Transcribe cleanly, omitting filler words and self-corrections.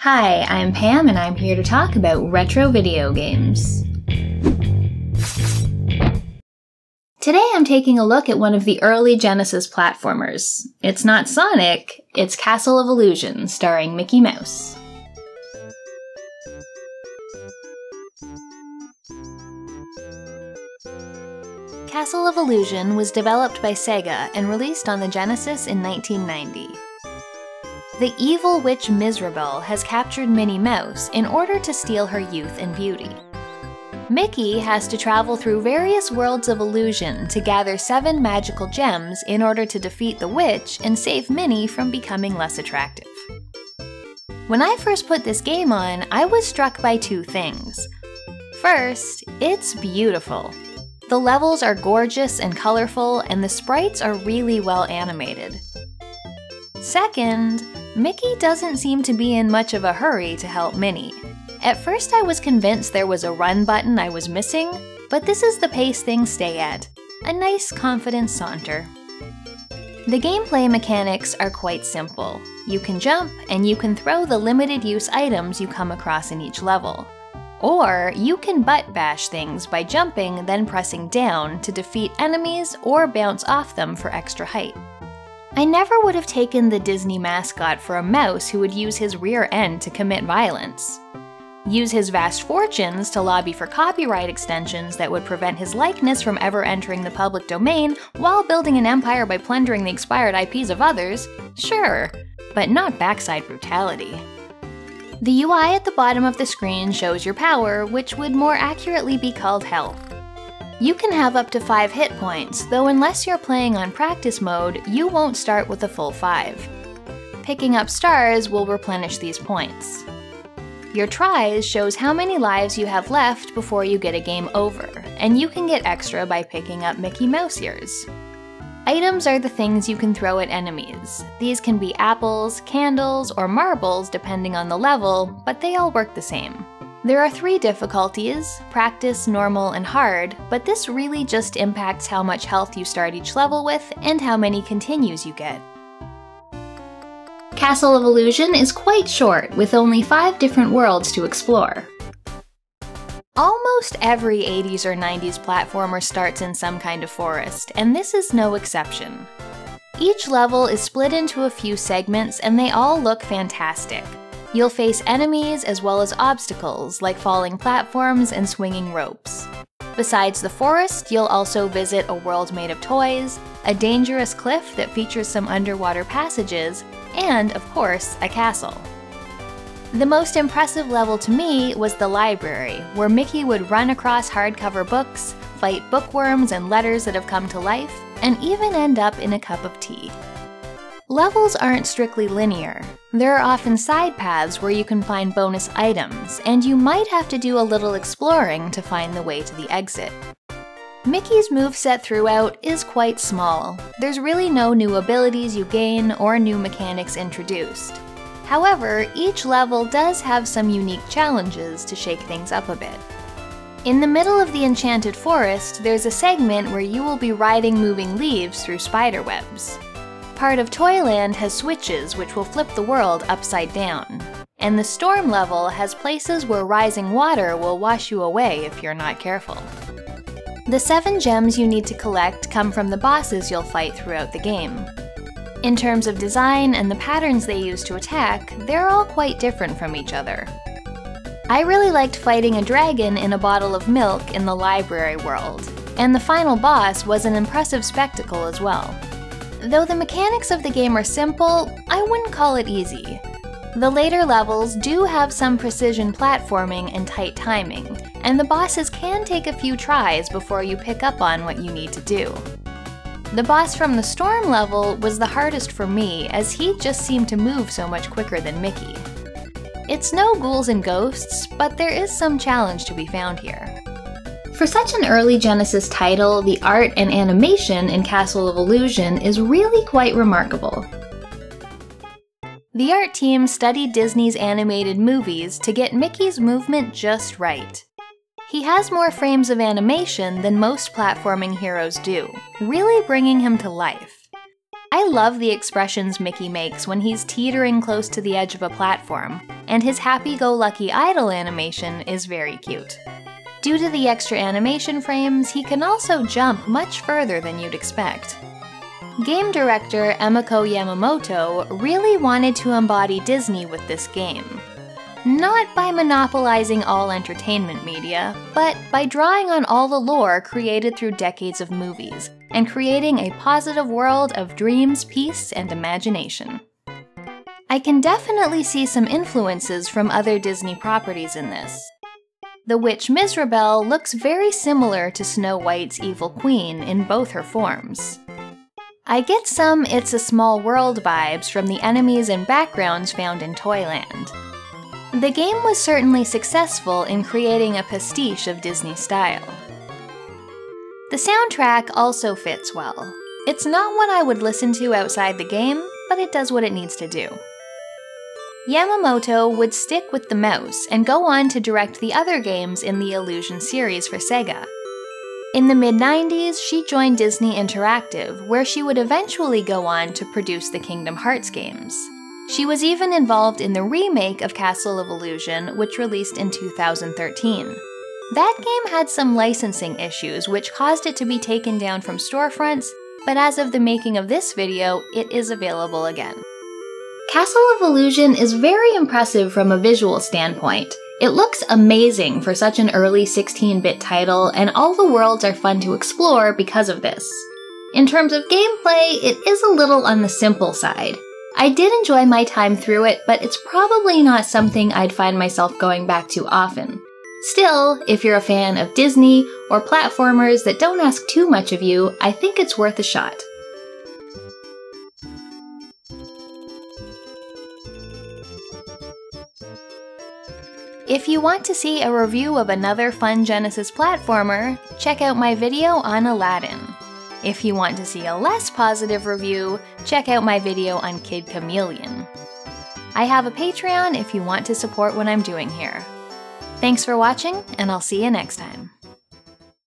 Hi, I'm Pam and I'm here to talk about retro video games. Today I'm taking a look at one of the early Genesis platformers. It's not Sonic, it's Castle of Illusion, starring Mickey Mouse. Castle of Illusion was developed by Sega and released on the Genesis in 1990. The evil witch Miserable has captured Minnie Mouse in order to steal her youth and beauty. Mickey has to travel through various worlds of illusion to gather 7 magical gems in order to defeat the witch and save Minnie from becoming less attractive. When I first put this game on, I was struck by 2 things. First, it's beautiful. The levels are gorgeous and colorful, and the sprites are really well animated. Second, Mickey doesn't seem to be in much of a hurry to help Minnie. At first I was convinced there was a run button I was missing, but this is the pace things stay at. A nice, confident saunter. The gameplay mechanics are quite simple. You can jump, and you can throw the limited use items you come across in each level. Or you can butt bash things by jumping, then pressing down to defeat enemies or bounce off them for extra height. I never would have taken the Disney mascot for a mouse who would use his rear end to commit violence. Use his vast fortunes to lobby for copyright extensions that would prevent his likeness from ever entering the public domain while building an empire by plundering the expired IPs of others? Sure, but not backside brutality. The UI at the bottom of the screen shows your power, which would more accurately be called health. You can have up to 5 hit points, though unless you're playing on practice mode, you won't start with a full 5. Picking up stars will replenish these points. Your tries shows how many lives you have left before you get a game over, and you can get extra by picking up Mickey Mouse ears. Items are the things you can throw at enemies. These can be apples, candles, or marbles depending on the level, but they all work the same. There are 3 difficulties, practice, normal, and hard, but this really just impacts how much health you start each level with and how many continues you get. Castle of Illusion is quite short, with only 5 different worlds to explore. Almost every 80s or 90s platformer starts in some kind of forest, and this is no exception. Each level is split into a few segments, and they all look fantastic. You'll face enemies as well as obstacles like falling platforms and swinging ropes. Besides the forest, you'll also visit a world made of toys, a dangerous cliff that features some underwater passages, and, of course, a castle. The most impressive level to me was the library, where Mickey would run across hardcover books, fight bookworms and letters that have come to life, and even end up in a cup of tea. Levels aren't strictly linear. There are often side paths where you can find bonus items, and you might have to do a little exploring to find the way to the exit. Mickey's moveset throughout is quite small. There's really no new abilities you gain or new mechanics introduced. However, each level does have some unique challenges to shake things up a bit. In the middle of the Enchanted Forest, there's a segment where you will be riding moving leaves through spiderwebs. Part of Toyland has switches which will flip the world upside down. And the Storm level has places where rising water will wash you away if you're not careful. The 7 gems you need to collect come from the bosses you'll fight throughout the game. In terms of design and the patterns they use to attack, they're all quite different from each other. I really liked fighting a dragon in a bottle of milk in the library world, and the final boss was an impressive spectacle as well. Though the mechanics of the game are simple, I wouldn't call it easy. The later levels do have some precision platforming and tight timing, and the bosses can take a few tries before you pick up on what you need to do. The boss from the Storm level was the hardest for me, as he just seemed to move so much quicker than Mickey. It's no ghouls and ghosts, but there is some challenge to be found here. For such an early Genesis title, the art and animation in Castle of Illusion is really quite remarkable. The art team studied Disney's animated movies to get Mickey's movement just right. He has more frames of animation than most platforming heroes do, really bringing him to life. I love the expressions Mickey makes when he's teetering close to the edge of a platform, and his happy-go-lucky idle animation is very cute. Due to the extra animation frames, he can also jump much further than you'd expect. Game director Emiko Yamamoto really wanted to embody Disney with this game. Not by monopolizing all entertainment media, but by drawing on all the lore created through decades of movies, and creating a positive world of dreams, peace, and imagination. I can definitely see some influences from other Disney properties in this. The witch Mizrabel looks very similar to Snow White's evil queen in both her forms. I get some It's a Small World vibes from the enemies and backgrounds found in Toyland. The game was certainly successful in creating a pastiche of Disney style. The soundtrack also fits well. It's not one I would listen to outside the game, but it does what it needs to do. Yamamoto would stick with the mouse and go on to direct the other games in the Illusion series for Sega. In the mid-90s, she joined Disney Interactive, where she would eventually go on to produce the Kingdom Hearts games. She was even involved in the remake of Castle of Illusion, which released in 2013. That game had some licensing issues, which caused it to be taken down from storefronts, but as of the making of this video, it is available again. Castle of Illusion is very impressive from a visual standpoint. It looks amazing for such an early 16-bit title, and all the worlds are fun to explore because of this. In terms of gameplay, it is a little on the simple side. I did enjoy my time through it, but it's probably not something I'd find myself going back to often. Still, if you're a fan of Disney or platformers that don't ask too much of you, I think it's worth a shot. If you want to see a review of another fun Genesis platformer, check out my video on Aladdin. If you want to see a less positive review, check out my video on Kid Chameleon. I have a Patreon if you want to support what I'm doing here. Thanks for watching, and I'll see you next time.